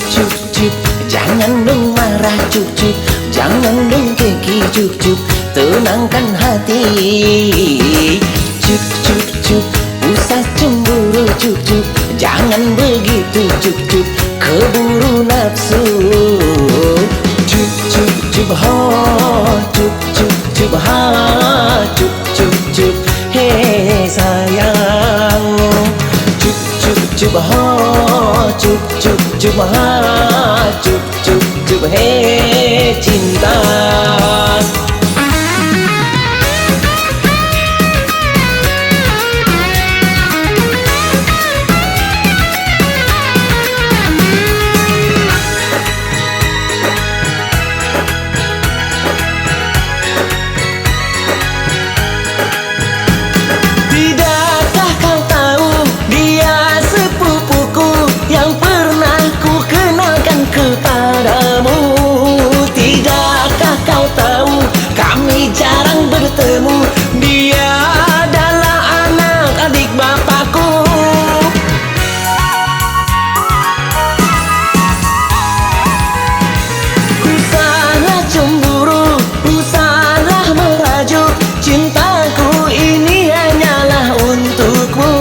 cup cup, jangan dong marah cup cup, jangan dong keki cup cup, tenangkan hati. Cup cup cup, usah cemburu cup cup, jangan begitu cup cup, keburu nafsu. Cup cup cup ha, cup cup cup ha, cup cup cup, hei sayang. Cup cup cup ha, cup cup cup ha, cup cup cup, hei cinta. Kepadamu, tidakkah kau tahu kami jarang bertemu? Dia adalah anak adik bapakku. Ku salah cemburu, ku salah merajuk, cintaku ini hanyalah untukmu.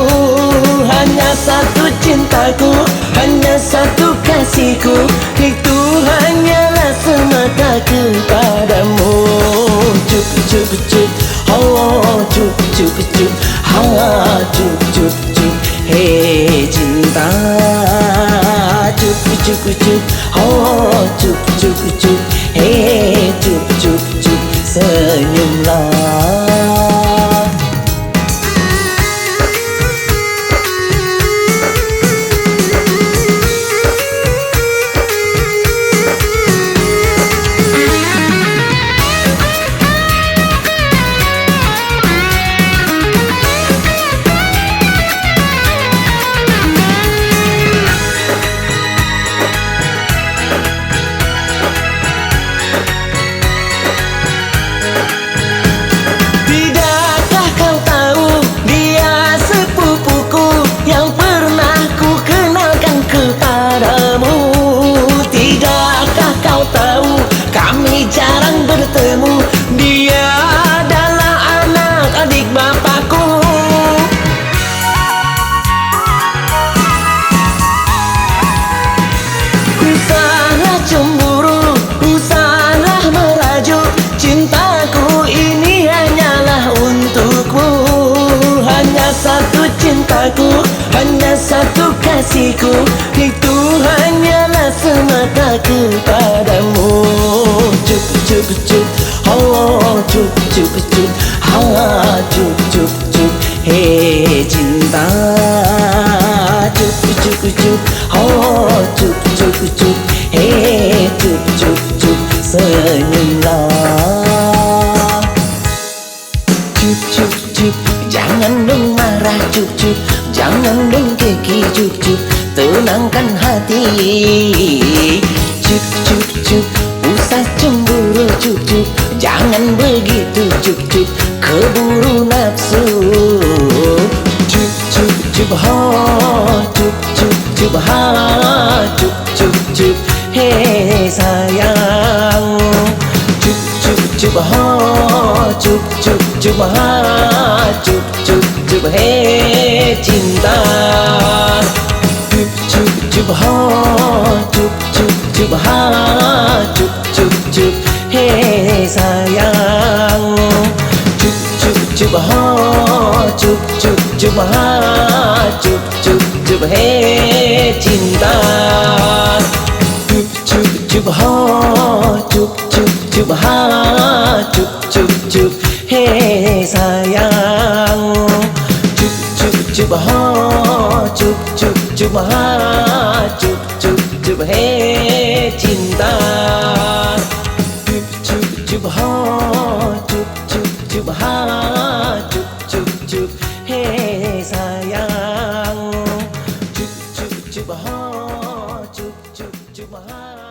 Hanya satu cintaku, hanya satu kasihku, itu hanyalah semata kepadamu. Cup cup cup, oh cup cup cup, ha cup cup cup, hei cinta. Cup cup cup, oh cup cup cup, hei cup cup cup, senyumlah. Jarang bertemu, dia adalah anak adik bapakku. Ku salah cemburu, ku salah merajuk, cintaku ini hanyalah untukmu. Hanya satu cintaku, hanya satu kasihku, itu hanyalah semata kepadamu. Cup cup cup, oh cup cup cup, ha cup cup cup, hei cinta. Cup cup cup, oh cup cup cup, hei cup cup cup, senyumlah. Cup cup cup, jangan dong marah cup cup, jangan dong keki cup cup, tenangkan hati. Cup cup cup, usah cemburu cup cup, jangan begitu cup cup, keburu nafsu. Cup cup cup ha, cup cup cup ha, cup cup cup, hei sayang. Cup cup cup ha, cup cup cup ha, cup cup cup, hei cinta. Cup cup cup ha, cup cup cup ha, cup cup cup, hei sayang. Cup cup cup ha, cup cup cup ha, cup cup cup, hei cinta. Cup cup cup ha, cup cup cup ha, cup cup cup, hei sayang. Cup cup cup ha, cup cup cup ha, cup cup cup, hei cinta. Cup cup cup ha, cup cup cup ha, cup cup cup, hei sayang. Cup cup cup ha, cup cup cup ha.